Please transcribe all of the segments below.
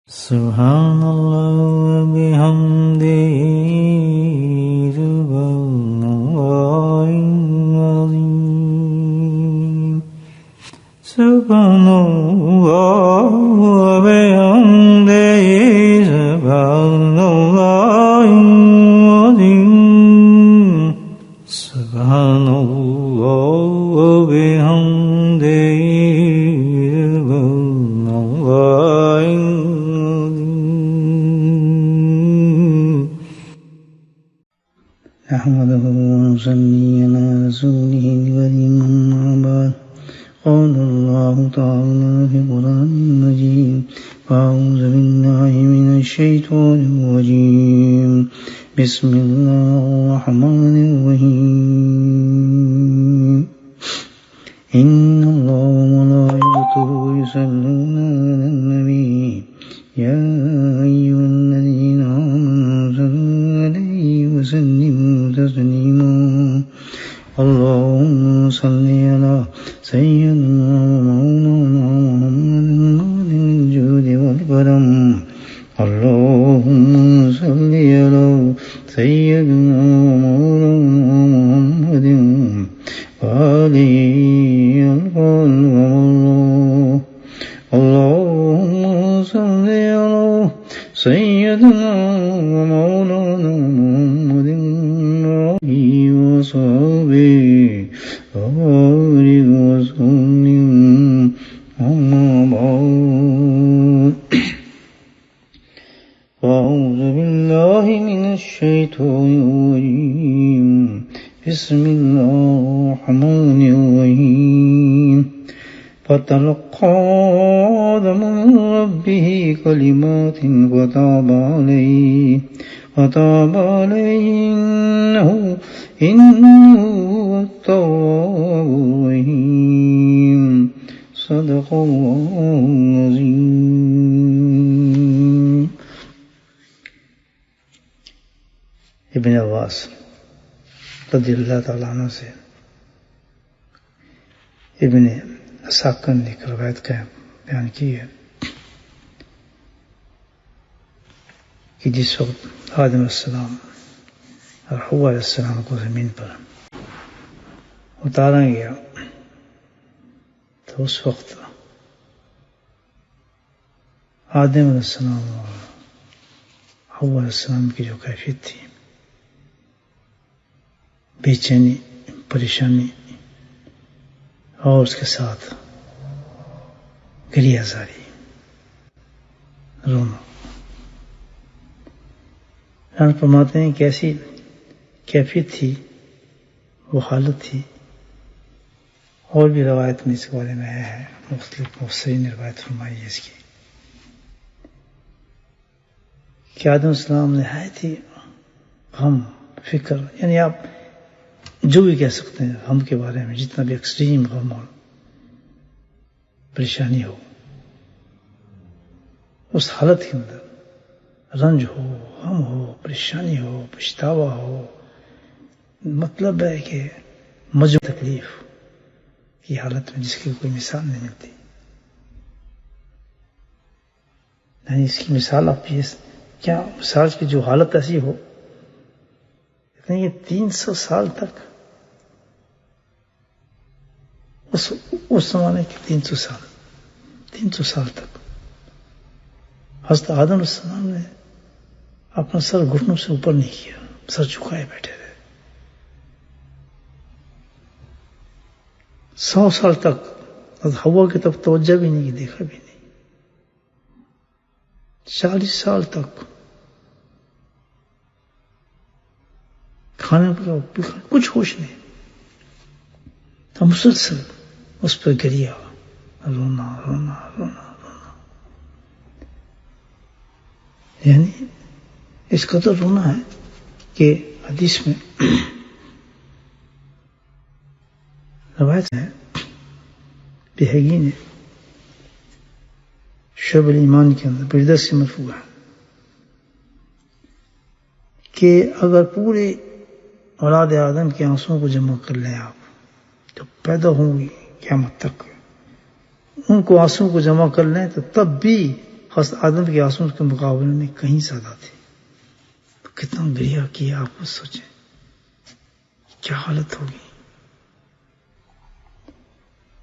سبحان اللہ وبحمدہ سبحان اللہ العظیم سبحان اللہ وبحمدہ سبحان اللہ العظیم سبحان اللہ وبحمدہ نحمده ونصلي على رسوله الكريم أما بعد قال الله تعالى في القرآن المجيد أعوذ بالله من الشيطان الرجيم بسم الله الرحمن الرحيم إن الله وملائكته يصلون على النبي يا أيها الذين آمنوا صلوا عليه وسلموا تسليما اللهم صل على سيدنا ومولانا محمد الجود والكرم اللهم صل على سيدنا ومولانا محمد وآله القرآن اللهم صل على سيدنا ومولانا محمد وصحبه وبارك وسلم أما بعد أعوذ بالله من الشيطان الرجيم بسم الله الرحمن الرحيم فتلقى آدم من ربه كلمات وتاب عليه إنه هو التواب الرحيم صدق الله العظيم. ابن عباس رضی اللہ تعالیٰ عنہ سے ابن اساکر نے ایک روایت کا بیان کی ہے کہ جس وقت آدم علیہ السلام اور حوا علیہ السلام کو زمین پر اتارا گیا تو اس وقت آدم علیہ السلام اور حوا علیہ السلام کی جو کیفیت تھی بے چینی پریشانی اور اس کے ساتھ گریہ زاری رونا فرماتے ہیں کہ ایسی کیفیت تھی وہ حالت تھی اور بھی روایت میں اس کے بارے میں ہے مختلف مفسرین نے روایت فرمائی ہے اس کی کہ آدم السلام نہایت ہی غم فکر یعنی آپ جو بھی کہہ سکتے ہیں غم کے بارے میں جتنا بھی ایکسٹریم غم اور پریشانی ہو اس حالت کے اندر رنج ہو غم ہو پریشانی ہو پچھتاوا ہو مطلب ہے کہ مجموعی تکلیف کی حالت میں جس کی کوئی مثال نہیں ملتی یعنی اس کی مثال آپ کیا مثال کی جو حالت ایسی ہو یہ 300 سال تک اس زمانے کے 300 سال تک حضرت آدم علیہ السلام نے اپنا سر گھٹنوں سے اوپر نہیں کیا سر جھکائے بیٹھے رہے 100 سال تک ہوا کی طرف توجہ بھی نہیں کی دیکھا بھی نہیں 40 سال تک کھانے پر کچھ ہوش نہیں تو مسلسل اس پر گریا رونا رونا رونا رونا یعنی اس قدر رونا ہے کہ حدیث میں روایت ہے بہقی نے شعب الایمان کے اندر بردست سے مرفوع ہے کہ اگر پورے اولاد آدم کے آنسوؤں کو جمع کر لیں آپ جو پیدا ہوں گی قیامت تک ان کو آنسوؤں کو جمع کر لیں تو تب بھی حضرت آدم کے آنسوں کے مقابلے میں کہیں زیادہ تھے. تو کتنا گریہ کیا آپ کو سوچیں، کیا حالت ہوگی.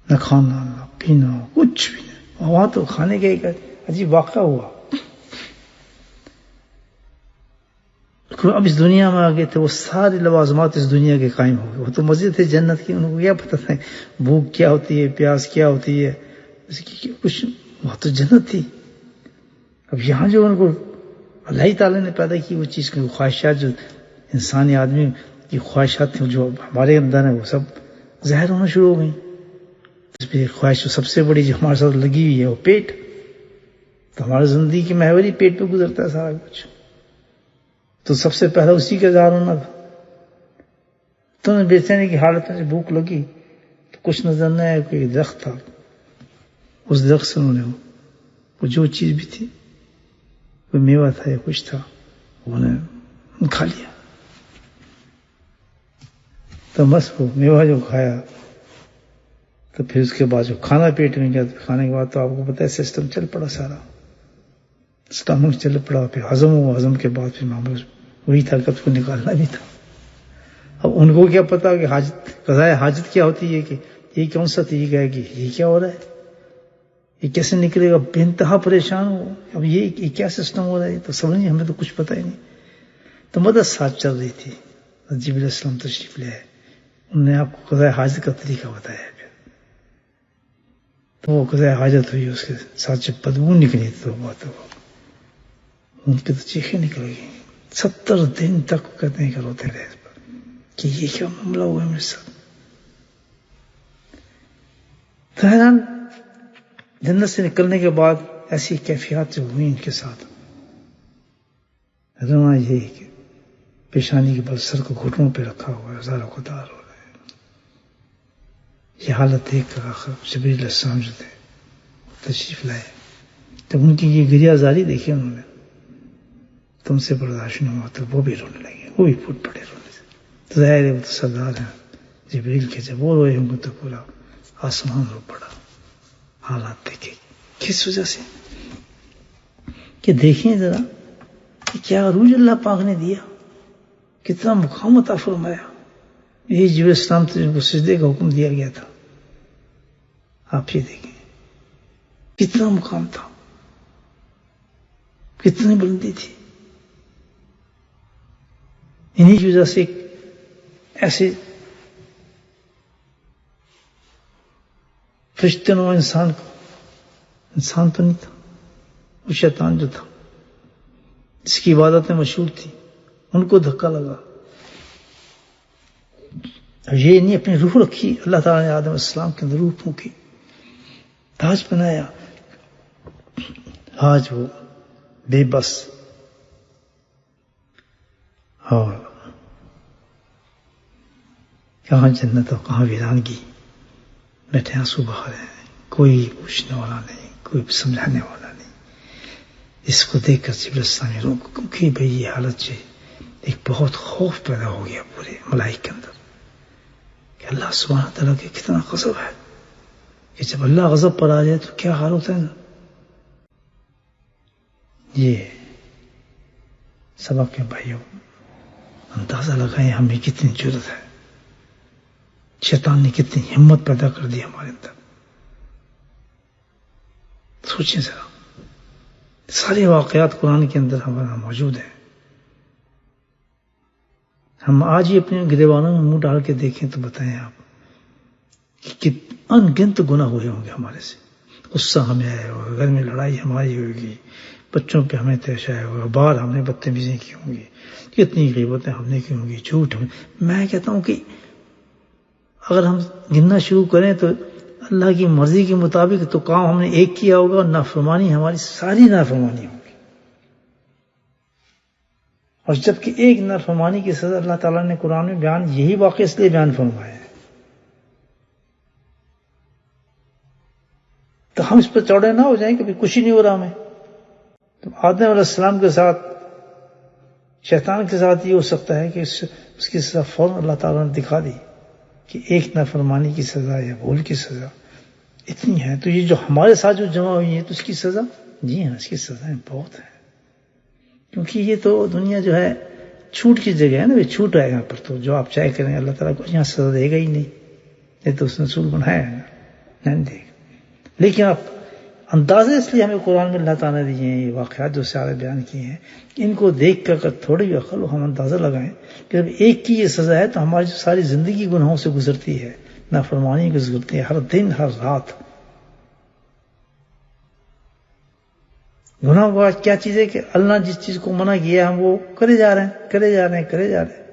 نہ کھانا نہ پینا کچھ بھی نہیں. وہاں تو کھانے کا ایک عجیب واقعہ ہوا. اب اس دنیا میں آ گئے تھے، وہ سارے لوازمات اس دنیا کے قائم ہو گئے. وہ تو مزے تھے جنت کی، ان کو کیا پتہ تھا بھوک کیا ہوتی ہے، پیاس کیا ہوتی ہے، اس کی کچھ. وہاں تو جنت تھی. اب یہاں جو ان کو اللہ تعالیٰ نے پیدا کی وہ چیز کی خواہشات، جو انسانی آدمی کی خواہشات تھیں جو ہمارے اندر ہیں، وہ سب ظاہر ہونا شروع ہو گئی. اس پہ خواہش سب سے بڑی جو ہمارے ساتھ لگی ہوئی ہے وہ پیٹ. تو ہماری زندگی کی محور ہی پیٹ پہ گزرتا ہے سارا کچھ. تو سب سے پہلا اسی کا اظہار ہونا تھا. تو نے بے چینی کی حالت میں بھوک لگی تو کچھ نظر نہ آیا. کوئی درخت تھا، اس درخت سے انہوں نے وہ جو چیز بھی تھی، کوئی میوہ تھا یا کچھ تھا، انہوں نے کھا لیا. تو بس وہ میوہ جو کھایا تو پھر اس کے بعد جو کھانا پیٹ میں گیا، کھانے کے بعد تو آپ کو پتا ہے سسٹم چل پڑا، سارا اسٹامک چل پڑا. پھر ہضم ہوا، ہضم کے بعد پھر معاملہ وہی تھا کہ اس کو نکالنا بھی تھا. اب ان کو کیا پتا کہ قضائے حاجت کیا ہوتی ہے، کہ یہ کون سا طریقہ ہے، کہ یہ کیا ہو رہا ہے، یہ کیسے نکلے گا. بے انتہا پریشان ہو. اب یہ کیا سسٹم ہو رہا ہے، تو سمجھ نہیں، ہمیں تو کچھ پتا ہی نہیں. تو مدد ساتھ چل رہی تھی. جبریل علیہ السلام تشریف لے آئے، انہوں نے آپ کو قضائے حاجت کا طریقہ بتایا. تو وہ قضائے حاجت ہوئی، اس کے ساتھ جب بدبو نکلی تو بات ہو، ان کی تو چیخیں نکل گئی. 70 دن تک کہتے ہیں کہ روتے رہے اس پر کہ یہ کیا معاملہ ہوا ہے میرے ساتھ. تو حیران، جنت سے نکلنے کے بعد ایسی کیفیات جو ہوئی ان کے ساتھ، رواں یہ کہ پیشانی کے بل سر کو گھٹنوں پہ رکھا ہوا ہے، ہزاروں خدار ہو رہے ہیں. یہ حالت دیکھ کر آخر جبریل علیہ السلام جو تھے تشریف لائے. جب ان کی یہ گریہ زاری دیکھی انہوں نے، تم سے برداشت نہیں ہوا، تو وہ بھی رونے لگے، وہ بھی پھوٹ پڑے رونے سے. تو ظاہر ہے وہ تو سردار ہیں جبریل کے، جب وہ روئے ہوں گے تو پورا آسمان رو پڑا. حالات دیکھیں کس وجہ سے، کہ دیکھیں ذرا کہ کیا عروج اللہ پاک نے دیا، کتنا مقام عطا فرمایا. یہی جبریل السلام سے جن کو سجدے کا حکم دیا گیا تھا، آپ یہ دیکھیں کتنا مقام تھا، کتنی بلندی تھی. انہی کی وجہ سے ایسے فرشتے نو انسان تو نہیں تھا، وہ شیطان جو تھا جس کی عبادتیں مشہور تھی، ان کو دھکا لگا. یہ نہیں اپنی روح رکھی، اللہ تعالیٰ نے آدم علیہ السلام کے اندر روح پھونکی، تاج بنایا. آج وہ بے بس اور کہاں جنت اور کہاں ویرانگی، بیٹھے آنسو بہا رہے ہیں. کوئی پوچھنے والا نہیں، کوئی سمجھانے والا نہیں. اس کو دیکھ کر جبریل السلام نے روح کو کہ بھئی یہ حالت سے ایک بہت خوف پیدا ہو گیا پورے ملائک کے اندر کہ اللہ سبحانہ تعالیٰ کے کتنا غضب ہے، کہ جب اللہ غضب پر آ جائے تو کیا حال ہوتا ہے نا. یہ سبق کے بھائیوں اندازہ لگائیں ہمیں کتنی جرت ہے، شیطان نے کتنی ہمت پیدا کر دی ہمارے اندر. سوچیں ذرا، سارے واقعات قرآن کے اندر ہمارا موجود ہیں. ہم آج ہی اپنے گریبانوں میں منہ ڈال کے دیکھیں تو بتائیں آپ کہ ان گنت گناہ ہوئے ہوں گے ہمارے سے. غصہ ہمیں آیا ہوگا، گھر میں لڑائی ہماری ہوگی، بچوں پہ ہمیں پیش آیا ہوگا، باہر ہم نے بدتمیزی کی ہوں گی، کتنی غیبتیں ہم نے کی ہوں گی، جھوٹ ہم. میں کہتا ہوں کہ اگر ہم گننا شروع کریں تو اللہ کی مرضی کے مطابق تو کام ہم نے ایک کیا ہوگا، اور نافرمانی ہماری ساری نافرمانی ہوگی. اور جبکہ ایک نافرمانی کی سزا اللہ تعالیٰ نے قرآن میں بیان یہی واقعہ اس لیے بیان فرمایا ہے تو ہم اس پر چوڑے نہ ہو جائیں کہ کچھ ہی نہیں ہو رہا ہمیں. تو آدم علیہ السلام کے ساتھ شیطان کے ساتھ یہ ہو سکتا ہے کہ اس کی سزا فوراً اللہ تعالیٰ نے دکھا دی کہ ایک نافرمانی کی سزا یا بھول کی سزا اتنی ہے. تو یہ جو ہمارے ساتھ جو جمع ہوئی ہے تو اس کی سزا جی ہاں، اس کی سزائیں بہت ہیں، کیونکہ یہ تو دنیا جو ہے چھوٹ کی جگہ ہے نا، یہ چھوٹ ہے یہاں پر، تو جو آپ چاہے کریں اللہ تعالیٰ کو یہاں سزا دے گا ہی نہیں، یہ تو اس نے اصول بنایا ہے، نہیں دے گا۔ لیکن آپ اندازے اس لیے ہمیں قرآن میں اللہ تعالیٰ نے دیے ہیں، یہ واقعات جو سارے بیان کیے ہیں، ان کو دیکھ کر اگر تھوڑی بھی عقل ہو، ہم اندازہ لگائیں کہ جب ایک کی یہ سزا ہے تو ہماری ساری زندگی گناہوں سے گزرتی ہے، نافرمانی کی گزرتی ہے، ہر دن ہر رات۔ گناہ کا کیا چیز ہے کہ اللہ نے جس چیز کو منع کیا ہم وہ کرے جا رہے ہیں، کرے جا رہے ہیں، کرے جا رہے ہیں،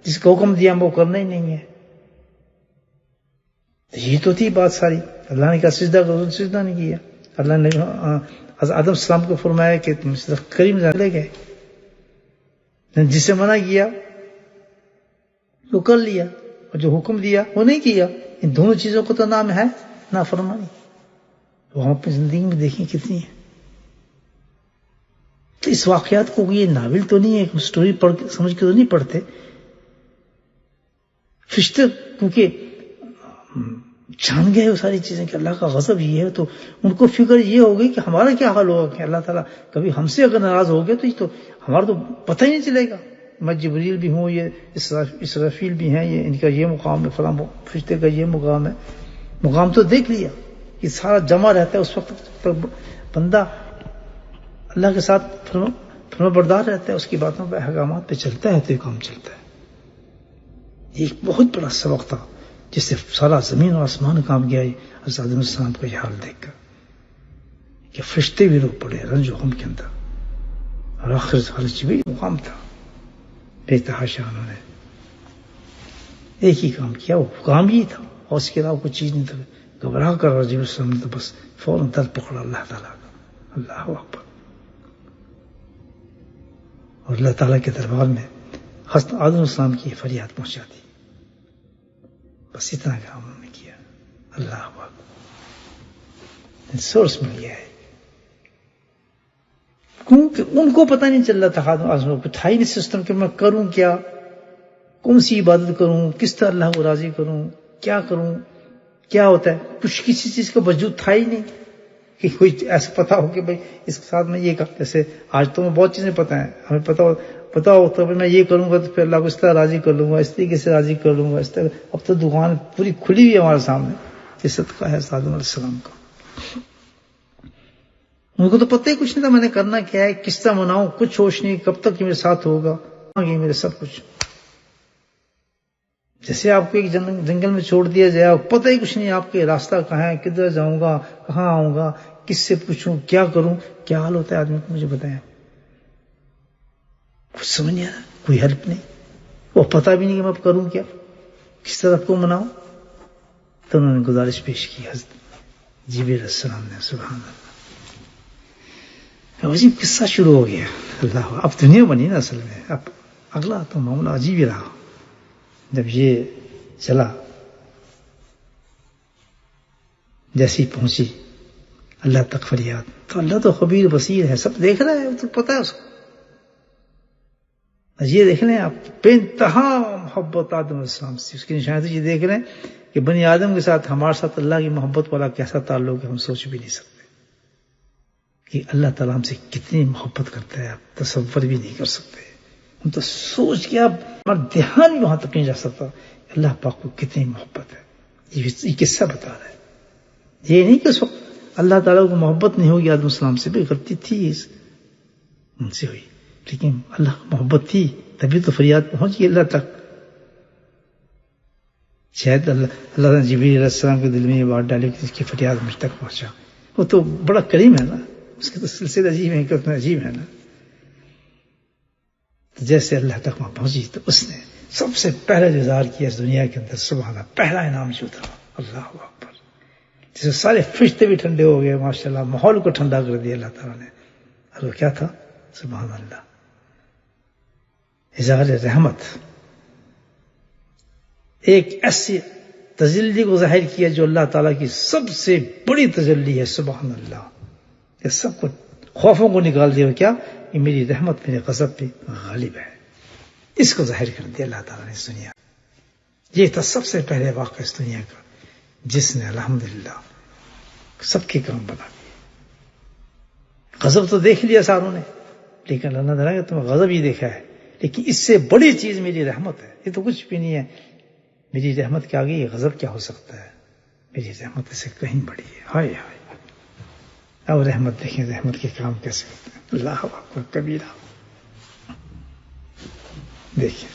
جس کو حکم دیا ہم وہ کرنا ہی نہیں ہے۔ یہ تو تھی بات ساری، اللہ نے کہا سجدہ کرو، سجدہ نہیں کیا۔ اللہ نے آدم السلام کو فرمایا کہ تم سجدہ کریم لے گئے، جسے منع کیا وہ کر لیا، اور جو حکم دیا وہ نہیں کیا۔ ان دونوں چیزوں کو تو نام ہے نافرمانی۔ وہ ہم اپنی زندگی میں دیکھیں کتنی ہے۔ تو اس واقعات کو یہ ناول تو نہیں ہے، سٹوری پڑھ کے سمجھ کے تو نہیں پڑھتے۔ فرشتے کیونکہ جان گئے وہ ساری چیزیں کہ اللہ کا غضب یہ ہے، تو ان کو فکر یہ ہو گئی کہ ہمارا کیا حال ہوگا کہ اللہ تعالیٰ کبھی ہم سے اگر ناراض ہو گیا تو ہمارا تو پتہ ہی نہیں چلے گا۔ میں جبریل بھی ہوں، یہ اسرافیل بھی ہیں، یہ ان کا یہ مقام ہے، فلاں فرشتے کا یہ مقام ہے۔ مقام تو دیکھ لیا کہ سارا جمع رہتا ہے اس وقت، بندہ اللہ کے ساتھ فرما بردار رہتا ہے، اس کی باتوں پہ احکامات پہ چلتا ہے تو یہ کام چلتا ہے۔ یہ ایک بہت بڑا سبق تھا جس سے سارا زمین اور آسمان کام گیا حضرت آدم علیہ السلام کا یہ حال دیکھ کر کہ فرشتے بھی رو پڑے رنج و غم کے اندر، اور آخر خرچ بھی مقام تھا بے تحاشا۔ انہوں نے ایک ہی کام کیا، وہ کام ہی تھا، اور اس کے علاوہ کوئی چیز نہیں تھا۔ گھبرا کر رضی السلام نے تو بس فوراً در پکڑا اللہ تعالیٰ کا، اللہ اکبر، اور اللہ تعالیٰ کے دربار میں حضرت آدم علیہ السلام کی فریاد پہنچا دی۔ بس اتنا کام انہوں نے کیا، اللہ اکبر، سورس مل گیا ہے۔ کیونکہ ان کو پتہ نہیں چل رہا تھا، آدم کو تھا ہی نہیں سسٹم کہ میں کروں کیا، کون سی عبادت کروں، کس طرح اللہ کو راضی کروں، کیا کروں، کیا ہوتا ہے، کچھ کسی چیز کا وجود تھا ہی نہیں کہ کوئی ایسا پتا ہو کہ بھائی اس کے ساتھ میں یہ کر، جیسے آج تو میں بہت چیزیں پتہ ہیں، ہمیں پتا ہوتا ہے میں یہ کروں گا تو پھر اللہ کو اس طرح راضی کر لوں گا، اس طریقے سے راضی کر لوں گا، اس طرح۔ اب تو دکان پوری کھلی ہوئی ہے ہمارے سامنے، یہ صدقہ ہے آدم علیہ السلام کا۔ ان کو تو پتہ ہی کچھ نہیں تھا میں نے کرنا کیا ہے، کس طرح مناؤں، کچھ ہوش نہیں، کب تک یہ میرے ساتھ ہوگا، یہ میرے سب کچھ۔ جیسے آپ کو ایک جنگل میں چھوڑ دیا جائے، آپ پتہ ہی کچھ نہیں، آپ کے راستہ کہاں ہے، کدھر جاؤں گا، کہاں آؤں گا، کس سے پوچھوں، کیا کروں، کیا حال ہوتا ہے آدمی کو، مجھے بتائیں۔ کچھ سمجھ نہیں آیا، کوئی ہیلپ نہیں، وہ پتہ بھی نہیں کہ میں اب کروں کیا، کس طرح آپ کو مناؤں۔ تو انہوں نے گزارش پیش کی حضرت جبریل علیہ السلام نے، سبحان اللہ۔ عجیب قصہ شروع ہو گیا، اللہ، اب دنیا بنی نا اصل میں، اب اگلا تو معاملہ عجیب ہی رہا۔ جب یہ چلا، جیسی پہنچی اللہ تک فریاد، تو اللہ تو خبیر بصیر ہے، سب دیکھ رہا ہے، تو پتہ ہے اس کو۔ یہ دیکھ لیں آپ، بے انتہا محبت آدم علیہ السلام سے، اس کی نشانی یہ دیکھ رہے ہیں کہ بنی آدم کے ساتھ ہمارے ساتھ اللہ کی محبت والا کیسا تعلق ہے، ہم سوچ بھی نہیں سکتے کہ اللہ تعالیٰ ہم سے کتنی محبت کرتا ہے، آپ تصور بھی نہیں کر سکتے۔ ہم تو سوچ کے اب ہمارا دھیان بھی وہاں تک نہیں جا سکتا اللہ پاک کو کتنی محبت ہے۔ یہ قصہ بتا رہا ہے، یہ نہیں کہ اس وقت اللہ تعالیٰ کو محبت نہیں ہوگی آدم السلام سے، بھی غلطی تھی ان سے ہوئی، لیکن اللہ کو محبت تھی، تبھی تو فریاد پہنچ گئی اللہ تک۔ شاید اللہ نے جبریل علیہ السلام کے دل میں یہ بات ڈالی کہ اس کی فریاد مجھ تک پہنچا، وہ تو بڑا کریم ہے نا، اس کے تو سلسلے عجیب ہیں، کتنا عجیب ہے نا۔ تو جیسے اللہ تک وہاں پہنچی تو اس نے سب سے پہلا جو اظہار کیا اس دنیا کے اندر، سبحان اللہ، پہلا انعام جو تھا، اللہ اکبر، جس سے سارے فرشتے بھی ٹھنڈے ہو گئے، ماشاءاللہ، ماحول کو ٹھنڈا کر دیا اللہ تعالیٰ نے۔ اور وہ کیا تھا؟ سبحان اللہ، اظہار رحمت، ایک ایسی تجلی کو ظاہر کیا جو اللہ تعالیٰ کی سب سے بڑی تجلی ہے، سبحان اللہ، یہ سب کو خوفوں کو نکال دیا، کیا؟ یہ میری رحمت میرے غضب پہ غالب ہے، اس کو ظاہر کر دیا اللہ تعالیٰ نے اس دنیا۔ یہ تھا سب سے پہلے واقعہ اس دنیا کا جس نے الحمدللہ سب کے کام بنا دیے، غضب تو دیکھ لیا ساروں نے، لیکن اللہ تعالیٰ کہ تمہیں غضب ہی دیکھا ہے، لیکن اس سے بڑی چیز میری رحمت ہے، یہ تو کچھ بھی نہیں ہے، میری رحمت کے آگے یہ غضب کیا ہو سکتا ہے، میری رحمت اس سے کہیں بڑی ہے۔ ہائے ہائے، اب رحمت دیکھیں، رحمت کے کام کیسے ہوتے ہیں، اللہ اکبر کبیرہ۔ دیکھیں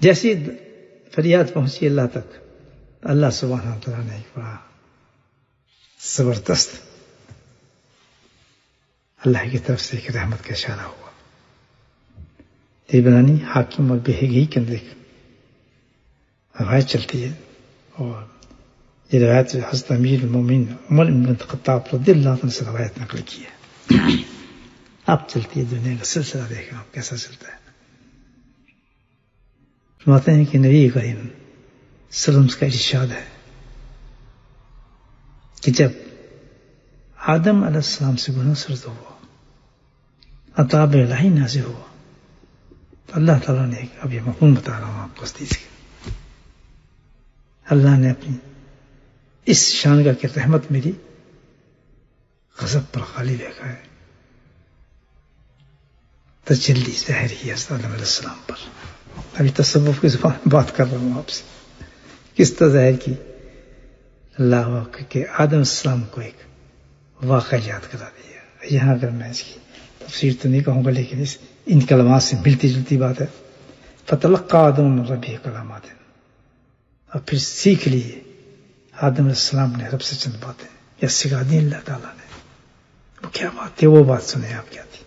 جیسی فریاد پہنچی اللہ تک، اللہ سبحانہ تعالیٰ نے ایک بڑا زبردست اللہ کی طرف سے ایک رحمت کا اشارہ ہوا۔ طبرانی حاکم اور بہقی کے اندر ایک روایت چلتی ہے، اور یہ روایت حضرت امیر المومنین عمر بن الخطاب رضی اللہ عنہ سے روایت نقل کی ہے۔ اب چلتی ہے دنیا کا سلسلہ، دیکھیں آپ کیسا چلتا ہے۔ فرماتے ہیں کہ نبی کریم صلی اللہ علیہ وسلم کا ارشاد ہے کہ جب آدم علیہ السلام سے گناہ سرد ہوا، عطاب الہی نازل ہوا، تو اللہ تعالیٰ نے اب یہ مفہوم بتا رہا ہوں آپ کو حدیث کے، اللہ نے اپنی اس شان کا کہ رحمت میری غضب پر غالب ہے، تجلی ظاہر ہی حضرت آدم علیہ السلام پر۔ ابھی تصوف کی زبان میں بات کر رہا ہوں آپ سے، کس طرح ظاہر کی اللہ کہ آدم السلام کو ایک واقعہ یاد کرا دیا۔ یہاں اگر میں اس کی تفسیر تو نہیں کہوں گا، لیکن ان کلمات سے ملتی جلتی بات ہے۔ فتلقى آدم من ربه کلمات، اور پھر سیکھ لیے آدم علیہ السلام نے رب سے چند باتیں، یا سکھا دی اللہ تعالیٰ نے۔ وہ کیا بات تھی؟ وہ بات سنیں آپ کیا تھی،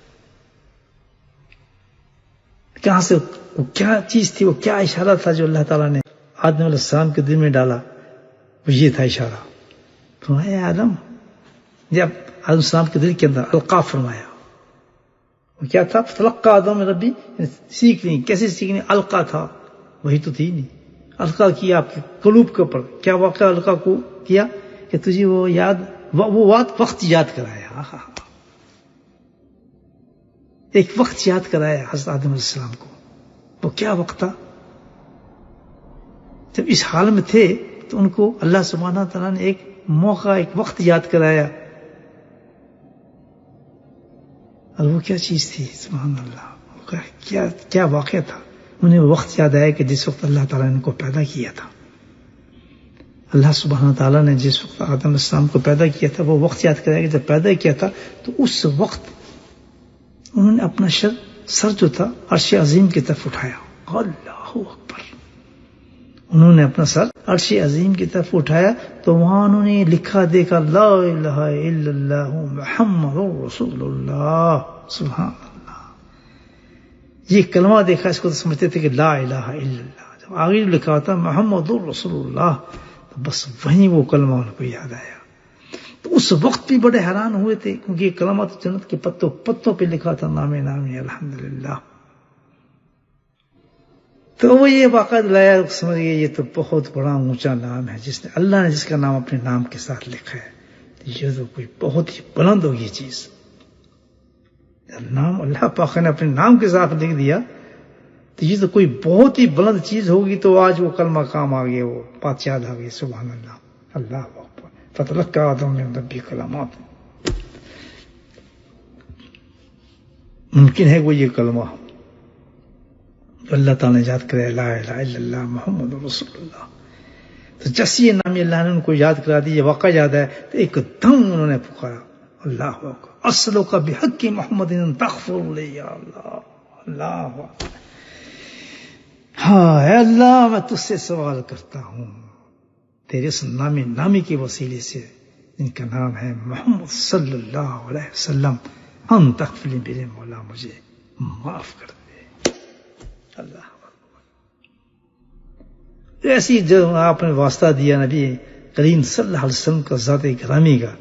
کہاں سے، وہ کیا چیز تھی، وہ کیا اشارہ تھا جو اللہ تعالیٰ نے آدم علیہ السلام کے دل میں ڈالا؟ وہ یہ تھا اشارہ، فرمایا آدم، جب آدم علیہ السلام کے دل کے اندر القا فرمایا، وہ کیا تھا؟ فتلقى آدم من ربی، سیکھ نہیں، کیسے سیکھنی؟ القا تھا، وہی تو تھی نہیں، القا کیا آپ کے قلوب کے اوپر۔ کیا واقعہ القا کو کیا کہ تجھے وہ یاد، وہ وقت یاد کرایا، ایک وقت یاد کرایا حضرت آدم علیہ السلام کو۔ وہ کیا وقت تھا؟ جب اس حال میں تھے تو ان کو اللہ سبحانہ تعالیٰ نے ایک موقع، ایک وقت یاد کرایا، اور وہ کیا چیز تھی؟ سبحان اللہ، کیا واقعہ تھا؟ انہیں وہ وقت یاد آیا کہ جس وقت اللہ تعالیٰ نے ان کو پیدا کیا تھا۔ اللہ سبحانہ تعالیٰ نے جس وقت آدم علیہ السلام کو پیدا کیا تھا، وہ وقت یاد کرایا کہ جب پیدا کیا تھا تو اس وقت انہوں نے اپنا سر جو تھا عرش عظیم کی طرف اٹھایا۔ اللہ اکبر، انہوں نے اپنا سر عرش عظیم کی طرف اٹھایا تو وہاں انہوں نے لکھا دیکھا، لا الہ الا اللہ محمد رسول اللہ، سبحان اللہ۔ یہ کلمہ دیکھا، اس کو تو سمجھتے تھے کہ لا الہ الا اللہ، جب آگے لکھا ہوتا محمد رسول اللہ، تو بس وہیں وہ کلمہ ان کو یاد آیا۔ تو اس وقت بھی بڑے حیران ہوئے تھے، کیونکہ یہ کلمہ تو جنت کے پتوں پہ لکھا تھا، نام الحمدللہ۔ تو وہ یہ واقعہ دلایا، سمجھ گئے یہ تو بہت بڑا اونچا نام ہے، اللہ نے جس کا نام اپنے نام کے ساتھ لکھا ہے، یہ تو کوئی بہت ہی بلند ہوگی چیز۔ نام اللہ پاک نے اپنے نام کے ساتھ لکھ دیا تو یہ تو کوئی بہت ہی بلند چیز ہوگی۔ تو آج وہ کلمہ کام آ گیا، وہ بات یاد آ گئی، سبحان اللہ، اللہ اکبر۔ فتلقى آدم من ربه کلمات، ممکن ہے وہ یہ کلمہ اللہ تعالیٰ نے یاد کرے، لا الہ الا اللہ محمد رسول اللہ۔ تو جیسے یہ نام اللہ نے ان کو یاد کرا دی، یہ واقعہ یاد ہے، تو ایک دم انہوں نے پکارا، اللہ اکبر، اسألک بحق محمد ان تغفر لی، یا اللہ، اللہ اکبر، ہاں اے اللہ، میں تجھ سے سوال کرتا ہوں تیرے اس نامی کے وسیلے سے، جن کا نام ہے محمد صلی اللہ علیہ وسلم، ان تغفر لی، میرے مولا مجھے معاف کر دے، اللہ ایسی جو آپ نے واسطہ دیا نبی کریم صلی اللہ علیہ وسلم کا ذات گرامی کا،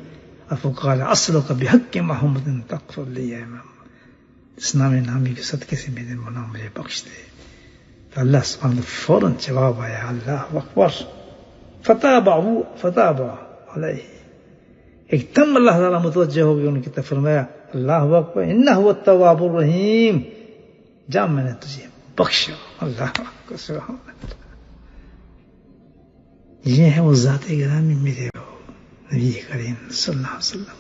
فقال اسألک بحق محمد تغفر لی، اے محمد اس نامی کے صدقے سے میرے مولا مجھے بخش دے۔ تو اللہ سبحانہ فوراً جواب آیا، اللہ اکبر، فتاب علیہ، ایک دم اللہ تعالیٰ متوجہ ہو گئے ان کی طرف، فرمایا اللہ اکبر، انہ هو التواب الرحیم، جا میں نے تجھے بخشا، اللہ اکبر، سبحان اللہ۔ یہ ہے وہ ذات گرامی میرے نبی کریم صلی اللہ علیہ وسلم،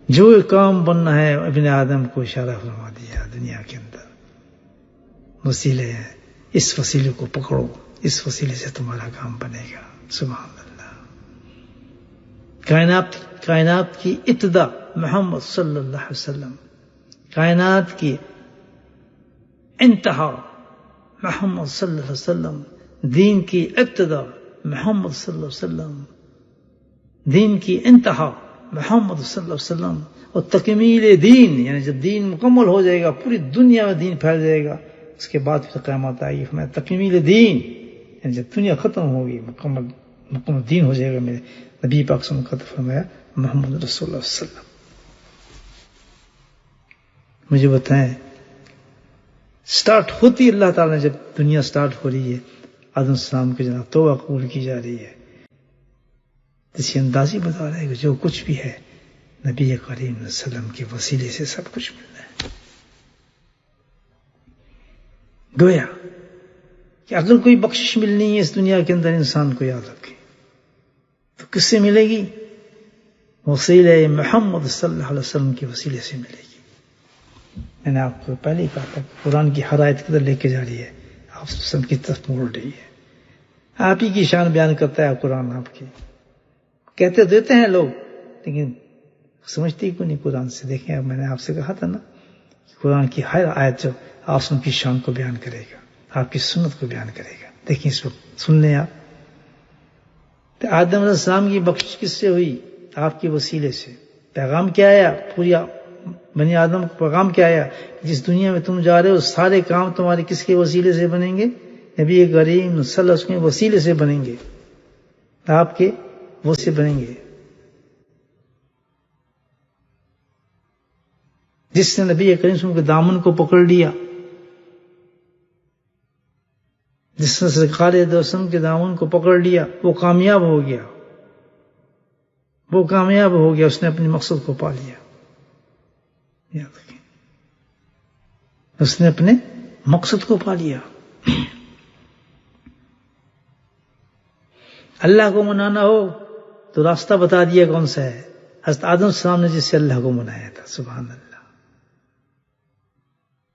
جو کام بننا ہے ابن آدم کو اشارہ فرما دیا دنیا کے اندر وسیلے ہیں، اس وسیلے کو پکڑو، اس وسیلے سے تمہارا کام بنے گا. سبحان اللہ. کائنات کی ابتدا محمد صلی اللہ علیہ وسلم، کائنات کی انتہا محمد صلی اللہ علیہ وسلم، دین کی ابتدا محمد صلی اللہ علیہ وسلم، دین کی انتہا محمد صلی اللہ علیہ وسلم، اور تکمیل دین یعنی جب دین مکمل ہو جائے گا، پوری دنیا میں دین پھیل جائے گا، اس کے بعد پھر قیامت آئے گی. میں تکمیل دین یعنی جب دنیا ختم ہوگی، مکمل دین ہو جائے گا. میرے نبی پاک صلی اللہ علیہ وسلم کا فرمایا محمد رسول اللہ صلی اللہ علیہ وسلم. مجھے بتائیں سٹارٹ ہوتی اللہ تعالیٰ نے، جب دنیا سٹارٹ ہو رہی ہے، آدم السلام کی جناب توبہ قبول کی جا رہی ہے، اسی انداز ہی بتا رہے ہیں کہ جو کچھ بھی ہے نبی کریم صلی اللہ علیہ وسلم کے وسیلے سے سب کچھ ملنا ہے. گویا کہ اگر کوئی بخشش ملنی ہے اس دنیا کے اندر انسان کو، یاد رکھے تو کس سے ملے گی؟ وسیلہ محمد صلی اللہ علیہ وسلم کے وسیلے سے ملے گی. میں نے آپ کو پہلے ہی کہا تھا کہ قرآن کی ہر آیت کدھر لے کے جا رہی ہے؟ آپ وسلم کی طرف موڑ رہی ہے. آپ ہی کی شان بیان کرتا ہے قرآن. آپ کی کہتے دیتے ہیں لوگ، لیکن سمجھتے ہی کوئی نہیں قرآن سے. دیکھیں اب میں نے آپ سے کہا تھا نا، قرآن کی ہر آیت جو آسم کی شان کو بیان کرے گا، آپ کی سنت کو بیان کرے گا. دیکھیں اس وقت سن لیں آپ. تو آدم علیہ السلام کی بخشش کس سے ہوئی؟ آپ کے وسیلے سے. پیغام کیا آیا؟ پوری بنی آدم کو پیغام کیا آیا؟ جس دنیا میں تم جا رہے ہو سارے کام تمہارے کس کے وسیلے سے بنیں گے؟ نبی کریم صلی اللہ علیہ وسلم کے وسیلے سے بنیں گے. آپ کے وہ سے بنیں گے. جس نے نبی کریم صلی اللہ علیہ وسلم کے دامن کو پکڑ لیا، جس نے سرکار وسلم کے دامن کو پکڑ لیا، وہ کامیاب ہو گیا. وہ کامیاب ہو گیا، اس نے اپنے مقصد کو پا لیا. یاد رکھیں، اس نے اپنے مقصد کو پا لیا. اللہ کو منانا ہو تو راستہ بتا دیا کون سا ہے؟ حضرت آدم السلام نے جس سے اللہ کو منایا تھا. سبحان اللہ.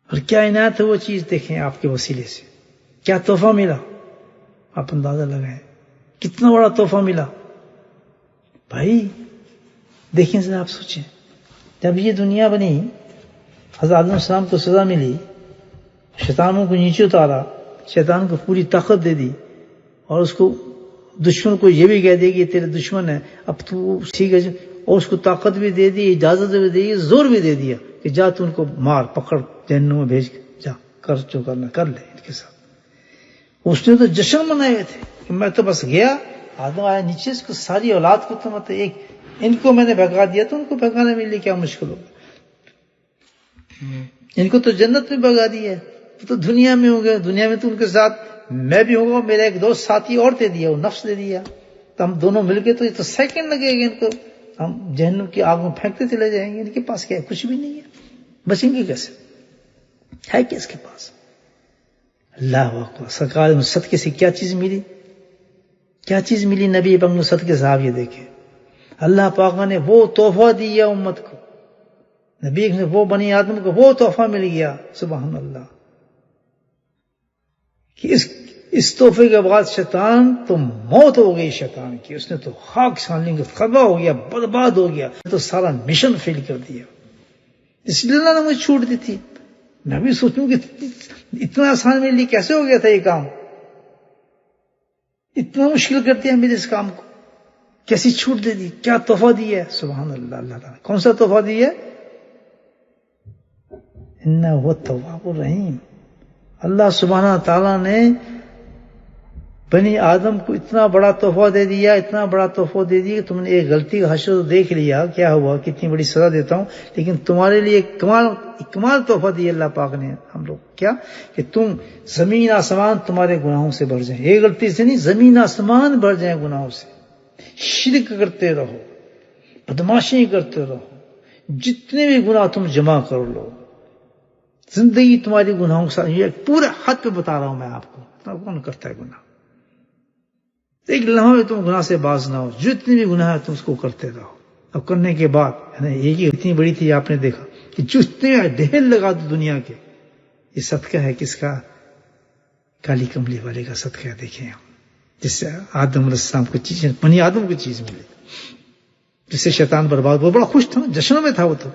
اور کیا عنایت ہے وہ چیز دیکھیں آپ کے وسیلے سے، کیا تحفہ ملا. آپ اندازہ لگائیں کتنا بڑا تحفہ ملا. بھائی دیکھیں ذرا، آپ سوچیں جب یہ دنیا بنی، حضرت آدم السلام کو سزا ملی، شیطانوں کو نیچے اتارا، شیطان کو پوری طاقت دے دی، اور اس کو دشمن کو یہ بھی کہہ دے کہ تیرے دشمن ہے اب تو ٹھیک ہے، اور اس کو طاقت بھی دے دی، اجازت بھی دے دی، زور بھی دے دیا کہ جا تو ان کو مار پکڑ جہنم میں بھیج، جا کر جو کرنا کر لے ان کے ساتھ. اس نے تو جشن منائے تھے کہ میں تو بس گیا، آدم آیا نیچے، اس کو ساری اولاد کو تو مت ایک ان کو میں نے بھگا دیا، تو ان کو بھگانے میں لیے کیا مشکل ہوگا؟ ان کو تو جنت میں بھگا دیا، تو دنیا میں ہوں گے، دنیا میں تو ان کے ساتھ میں بھی ہوں گا، میرا ایک دوست ساتھی اور دے دیا، وہ نفس دے دیا، تو ہم دونوں مل کے تو یہ تو سیکنڈ لگے گا ان کو، ہم جہنم کی آگ میں پھینکتے چلے جائیں گے. ان کے پاس کیا ہے؟ کچھ بھی نہیں ہے. بچیں گے کیسے؟ ہے کیا اس کے پاس؟ اللہ اکبر. سرکار میں صدقے سے کیا چیز ملی؟ کیا چیز ملی نبی پاک نے صدقے صاحب؟ یہ دیکھیں اللہ پاک نے وہ تحفہ دیا امت کو، نبی نے وہ بنی آدم کو وہ تحفہ مل گیا. سبحان اللہ. کہ اس تحفے کے بعد شیطان تو موت ہو گئی شیطان کی، اس نے تو خاک ساننے کے خبا ہو گیا، برباد ہو گیا، تو سارا مشن فیل کر دیا. اس لیے اللہ نے مجھے چھوٹ دی تھی. میں بھی سوچوں کہ اتنا آسان میرے لیے کیسے ہو گیا تھا یہ کام، اتنا مشکل کر دیا میرے اس کام کو، کیسی چھوٹ دے دی، کیا تحفہ دیا ہے. سبحان اللہ. اللہ تعالیٰ کون سا تحفہ دیا ہے؟ انہ هو التواب الرحیم. اللہ سبحانہ تعالیٰ نے بنی آدم کو اتنا بڑا تحفہ دے دیا، اتنا بڑا تحفہ دے دیا کہ تم نے ایک غلطی کا حشر دیکھ لیا، کیا ہوا، کتنی بڑی سزا دیتا ہوں، لیکن تمہارے لیے کمال تحفہ دیا اللہ پاک نے ہم لوگ. کیا کہ تم زمین آسمان تمہارے گناہوں سے بھر جائیں. ایک غلطی سے نہیں، زمین آسمان بھر جائیں گناہوں سے. شرک کرتے رہو، بدماشی کرتے رہو، جتنے بھی گناہ تم جمع کر لو، زندگی تمہاری گناہوں کے ساتھ. یہ پورے ہاتھ پہ بتا رہا ہوں میں آپ کو، اتنا کون کرتا ہے گناہ؟ ایک لمحہ میں تم گناہ سے باز نہ ہو، جتنے بھی گناہ ہے تم اس کو کرتے رہو. اور کرنے کے بعد ایک ہی اتنی بڑی تھی، آپ نے دیکھا کہ جتنے ڈھیر لگا دو دنیا کے، یہ صدقہ ہے کس کا؟ کالی کملی والے کا صدقہ ہے. دیکھیں ہم جس سے آدم علیہ السلام کو چیز، بنی آدم کو چیز ملی، جس سے شیطان برباد. وہ بڑا خوش تھا، جشنوں میں تھا وہ تو.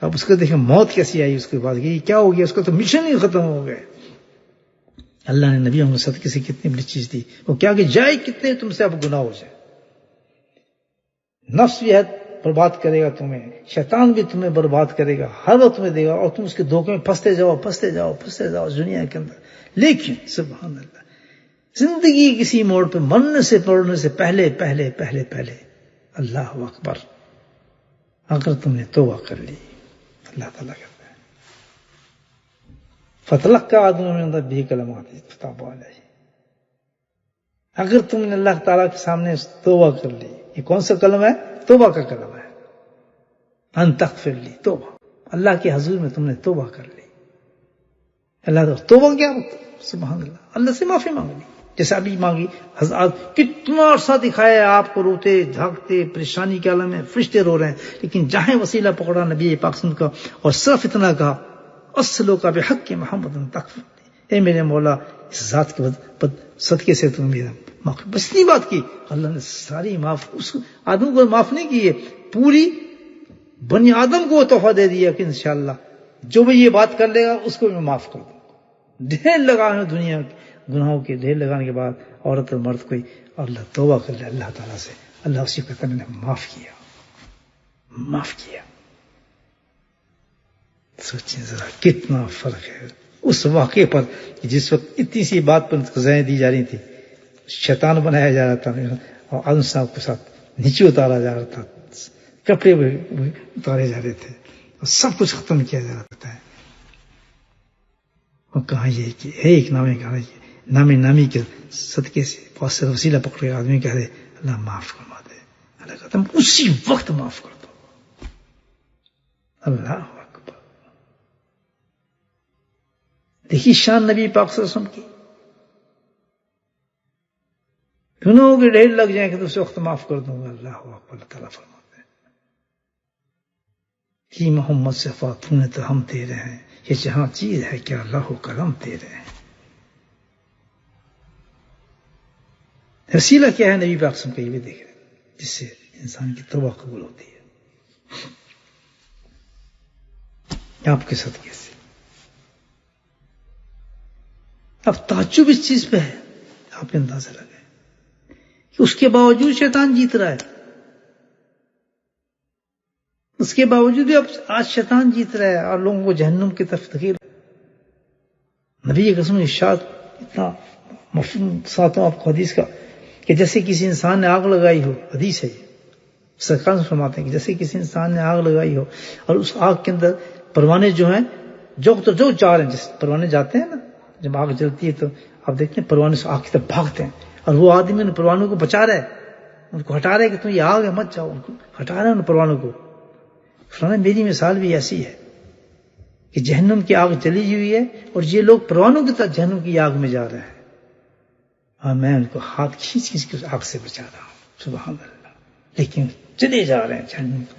اب اس کو دیکھیں موت کیسی آئی اس کے بعد، یہ کیا ہو گیا، اس کا تو مشن ہی ختم ہو گیا. اللہ نے نبیوں کو صدقے سے کتنی بڑی چیز دی. وہ کیا کہ جائے کتنے تم سے اب گناہ ہو جائے. نفس بھی ہے برباد کرے گا تمہیں، شیطان بھی تمہیں برباد کرے گا، ہر وقت تمہیں دے گا، اور تم اس کے دھوکے میں پھنستے جاؤ دنیا کے اندر. لیکن سبحان اللہ، زندگی کسی موڑ پہ مرنے سے پہلے اللہ اکبر، اگر تم نے توبہ کر لی، اللہ تعالیٰ کہتا ہے فتلقى آدم من ربه کلمات فتاب علیہ. اگر تم نے اللہ تعالیٰ کے سامنے توبہ کر لی، یہ کون سا کلمہ ہے؟ توبہ کا کلمہ ہے. ان تغفر لی، توبہ، اللہ کے حضور میں تم نے توبہ کر لی. اللہ تعالیٰ توبہ کیا ہوتا ہے؟ سبحان اللہ، اللہ سے معافی مانگ لی جیسے ابھی مانگی. حضرات کتنا عرصہ دکھایا آپ کو، روتے جھاگتے پریشانی کے عالم میں، فرشتے رو رہے ہیں، لیکن جہاں وسیلہ پکڑا نبی پاک صلی اللہ علیہ وسلم کا اور صرف اتنا کہا اصلو کا بحق محمد تغفر لی، اے میرے مولا اس ذات کے صدقے سے تم میرا معاف. بس اتنی بات کی، اللہ نے ساری معاف. اس آدم کو معاف نہیں کی ہے، پوری بنی آدم کو تحفہ دے دیا کہ انشاءاللہ جو بھی یہ بات کر لے گا اس کو میں معاف کر دوں. ڈھیر لگانے دنیا کے گناہوں کے ڈھیر لگانے کے بعد عورت اور مرد کوئی اور اللہ توبہ کر لے اللہ تعالیٰ سے، اللہ اسی کو میں نے معاف کیا. سوچیں ذرا کتنا فرق ہے اس واقعے پر، جس وقت اتنی سی بات پر سزائیں دی جا رہی تھی، شیطان بنایا جا رہا تھا اور آدم صاحب کے ساتھ نیچے اتارا جا رہا تھا، کپڑے بھی اتارے جا رہے تھے اور سب کچھ ختم کیا جا رہا ہے. اور کہا یہ کہ ایک نامی کے صدقے سے بہت سے وسیلہ پکڑے آدمی کہہ دے اللہ معاف فرما دے، اللہ کہتا ہے اسی وقت معاف کر دو. اللہ اکبر. دیکھیے شان نبی پاک صلی اللہ علیہ وسلم کی، گناہوں کے ڈھیر لگ جائیں کہ تو اس وقت معاف کر دوں گا. اللہ اکبر. اللہ تعالیٰ فرماتے ہیں کہ محمد صفا تو نے تو ہم تیرے ہیں، یہ جہاں چیز ہے کیا اللہ کرم تیرے ہیں. وسیلہ کیا ہے نبی پاک صلی اللہ علیہ وسلم کا، یہ بھی دیکھ رہے ہیں جس سے انسان کی توبہ قبول ہوتی ہے آپ کے صدقے سے. اب تعجب اس چیز پہ ہے، آپ نے اندازہ لگائے کہ اس کے باوجود شیطان جیت رہا ہے، اس کے باوجود بھی اب آج شیطان جیت رہا ہے اور لوگوں کو جہنم کی طرف دھکیل. نبی کی قسم ارشاد اتنا مفہوم ساتھوں آپ کو حدیث کا کہ جیسے کسی انسان نے آگ لگائی ہو، حدیث ہے سرکار فرماتے ہیں کہ جیسے کسی انسان نے آگ لگائی ہو اور اس آگ کے اندر پروانے جو ہیں جو چاہ رہے ہیں، جس پروانے جاتے ہیں نا جب آگ جلتی ہے تو آپ دیکھتے ہیں پروانے سے آگ کی طرف بھاگتے ہیں اور وہ آدمی ان پروانوں کو بچا رہا ہے، ان کو ہٹا رہا ہے کہ تم یہ آگ ہے مت جاؤ، ان کو ہٹا رہا ہے ان پروانوں کو. فرمایا میری مثال بھی ایسی ہے کہ جہنم کی آگ جلی ہوئی ہے اور یہ لوگ پروانوں کی طرح جہنم کی آگ میں جا رہے ہیں اور میں ان کو ہاتھ کھینچ کے اس آگ سے بچا رہا ہوں. سبحان اللہ. لیکن چلے جا رہے ہیں جہنم کی.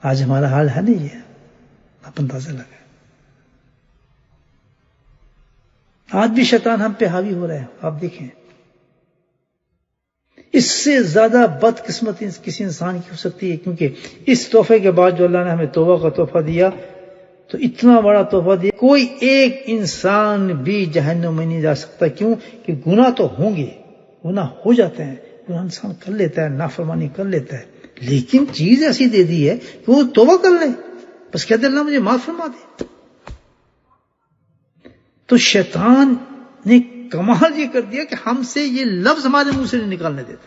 آج ہمارا حال ہے نہیں ہے، آپ اندازہ لگائیں. آج بھی شیطان ہم پہ حاوی ہو رہے ہیں. آپ دیکھیں اس سے زیادہ بدقسمتی کسی انسان کی ہو سکتی ہے، کیونکہ اس تحفے کے بعد جو اللہ نے ہمیں توبہ کا تحفہ دیا تو اتنا بڑا تحفہ دیا، کوئی ایک انسان بھی جہنم میں نہیں جا سکتا. کیوں کہ گناہ تو ہوں گے، گناہ ہو جاتے ہیں، گناہ انسان کر لیتا ہے، نافرمانی کر لیتا ہے، لیکن چیز ایسی دے دی ہے کہ وہ توبہ کر لے، بس کہتے اللہ مجھے معاف فرما دے. تو شیطان نے کمال یہ کر دیا کہ ہم سے یہ لفظ ہمارے منہ سے نہیں نکالنے دیتا.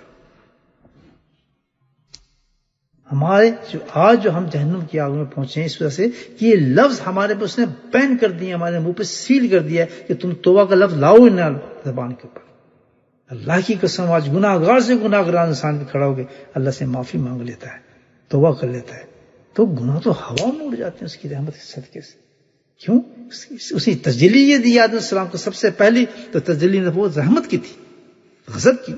ہمارے جو ہم جہنم کی آگ میں پہنچے ہیں اس وجہ سے کہ یہ لفظ ہمارے پہ اس نے بین کر دیا، ہمارے منہ پہ سیل کر دیا کہ تم توبہ کا لفظ لاؤ نہ زبان کے اوپر. اللہ کی قسم آج گناہ گار سے گناہ گار انسان بھی کھڑا ہو گئے اللہ سے معافی مانگ لیتا ہے، توبہ کر لیتا ہے تو گناہ تو ہوا میں اڑ جاتے ہیں اس کی رحمت کے صدقے سے. کیوں؟ اسی تجلی یہ دی آدم السلام کو سب سے پہلی تو تجلی نبوت رحمت کی تھی، غضب کی.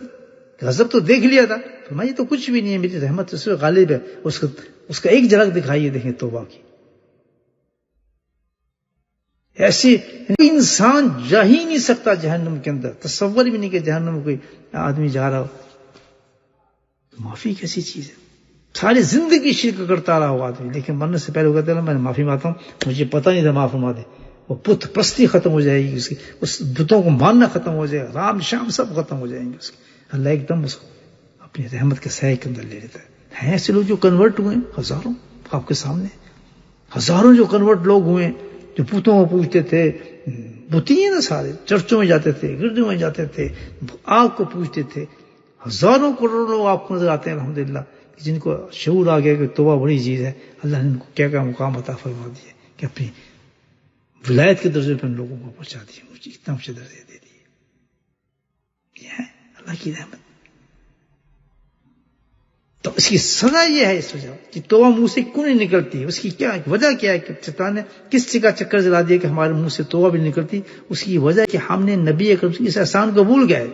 غضب تو دیکھ لیا تھا فرمایا یہ تو کچھ بھی نہیں ہے، میری رحمت اس پہ غالب ہے. اس کا ایک جھلک دکھائیے، دیکھیں توبہ کی. ایسی کوئی انسان جا ہی نہیں سکتا جہنم کے اندر، تصور بھی نہیں کہ جہنم میں کوئی آدمی جا رہا ہو. معافی کیسی چیز ہے؟ ساری زندگی شرک کرتا رہا ہو آدمی، لیکن مرنے سے پہلے وہ کہتے ہیں میں معافی مانگتا ہوں، مجھے پتہ نہیں تھا، معاف فرما دے. وہ بت پرستی ختم ہو جائے گی، اس بتوں کو ماننا ختم ہو جائے گا، رام شام سب ختم ہو جائیں گے اس کی. اللہ ایک دم اس کو اپنی رحمت کے سائے کے اندر لے لیتا ہے. ہیں ایسے لوگ جو کنورٹ ہوئے، ہزاروں آپ کے سامنے، ہزاروں جو کنورٹ لوگ ہوئے جو بتوں کو پوجتے تھے. بت ہی نا سارے، چرچوں میں جاتے تھے، گردوں میں جاتے تھے، آگ کو پوجتے تھے. ہزاروں کروڑوں لوگ آپ کو نظر آتے ہیں الحمدللہ، جن کو شعور آ گیا کہ توبہ بڑی چیز ہے. اللہ نے ان کو کیا کیا مقام عطا فرما دیا کہ اپنی ولایت کے درجے پر ان لوگوں کو پہنچا دیا، مجھے اتنا اونچے درجے دے دیے. یہ ہے اللہ کی رحمت. تو اس کی سزا یہ ہے اس وجہ کہ توبہ منہ سے کیوں نہیں نکلتی. اس کی کیا وجہ کیا ہے کہ شیطان نے کس چیز کا چکر چلا دیا کہ ہمارے منہ سے توبہ بھی نہیں نکلتی. اس کی وجہ کہ ہم نے نبی اکرم صلی اللہ علیہ وسلم اس احسان کو بھول گئے،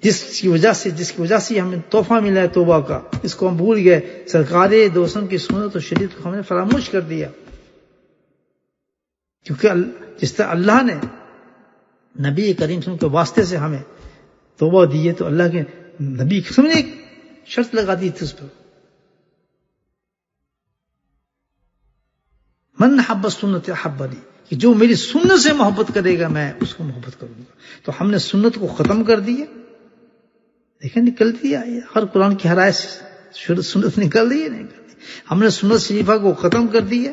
جس کی وجہ سے ہمیں تحفہ ملا ہے توبہ کا، اس کو ہم بھول گئے. سرکار دو وسلم کی سنت و شریعت کو ہم نے فراموش کر دیا. کیونکہ جس طرح اللہ نے نبی کریم صلی اللہ علیہ وسلم کے واسطے سے ہمیں توبہ دی ہے، تو اللہ کے نبی قسم نے ایک شرط لگا دی تھی اس پر، من حب سنت احبنی، کہ جو میری سنت سے محبت کرے گا میں اس کو محبت کروں گا. تو ہم نے سنت کو ختم کر دیا. دیکھیں نکلتی ہے ہر قرآن کی ہر آیت سے سنت نکل رہی ہے، نہیں نکلتی. ہم نے سنت شریفہ کو ختم کر دیا،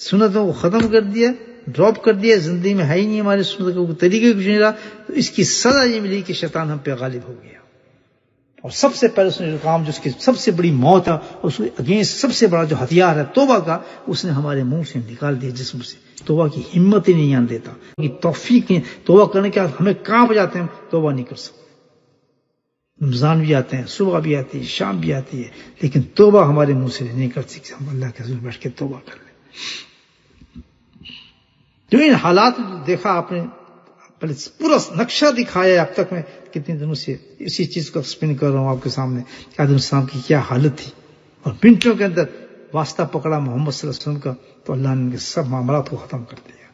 سنتوں کو ختم کر دیا، ڈراپ کر دیا. زندگی میں ہے ہی نہیں ہمارے سنت کا کوئی طریقہ کچھ نہیں رہا. تو اس کی سزا یہ ملی کہ شیطان ہم پہ غالب ہو گیا. اور سب سے پہلے اس نے جو کام، جو اس کی سب سے بڑی موت ہے، اس کے اگینسٹ سب سے بڑا جو ہتھیار ہے توبہ کا، اس نے ہمارے منہ سے نکال دیا، جسم سے. توبہ کی ہمت ہی نہیں آن دیتا، توفیق نہیں. توبہ کرنے کے بعد ہمیں کانپ جاتے ہیں، توبہ نہیں کر سکتے. رمضان بھی آتے ہیں، صبح بھی آتی ہے، شام بھی آتی ہے، لیکن توبہ ہمارے منہ سے نہیں کر سکتے. ہم اللہ کے حضور بیٹھ کے توبہ کر لیں. جو ان حالات دیکھا آپ نے، پہلے پورا نقشہ دکھایا اب تک. میں کتنے دنوں سے اسی چیز کو ایکسپلین کر رہا ہوں آپ کے سامنے کہ آدم السلام کی کیا حالت تھی، اور منٹوں کے اندر واسطہ پکڑا محمد صلی اللہ علیہ وسلم کا، تو اللہ نے ان کے سب معاملات کو ختم کر دیا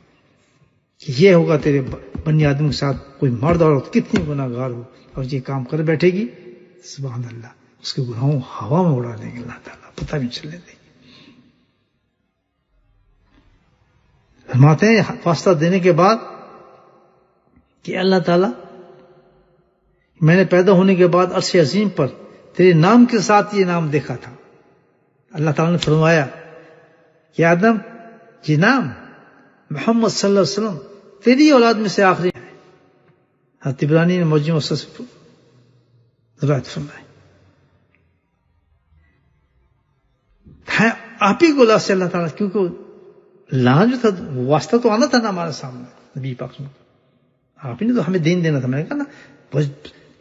کہ یہ ہوگا تیرے بنی آدم کے ساتھ، کوئی مرد عورت کتنی گناہ گار ہو اور یہ کام کر بیٹھے گی، سبحان اللہ، اس کے گناہوں ہوا میں اڑا دیں گے اللہ تعالیٰ، پتہ بھی چلنے دیں گے. فرماتے ہیں واسطہ دینے کے بعد کہ اللہ تعالیٰ میں نے پیدا ہونے کے بعد عرش عظیم پر تیرے نام کے ساتھ یہ نام دیکھا تھا. اللہ تعالیٰ نے فرمایا کہ آدم یہ نام محمد صلی اللہ علیہ وسلم تیری اولاد میں سے آخری ہے. حضرت عبرانی نے موجم سے روایت فرمائی ہے آپ ہی کو اللہ سے اللہ تعالیٰ، کیونکہ لانا جو تھا واسطہ تو آنا تھا نا ہمارے سامنے نبی پاک میں، آپ ہی نے تو ہمیں دین دینا تھا. میں نے کہا نا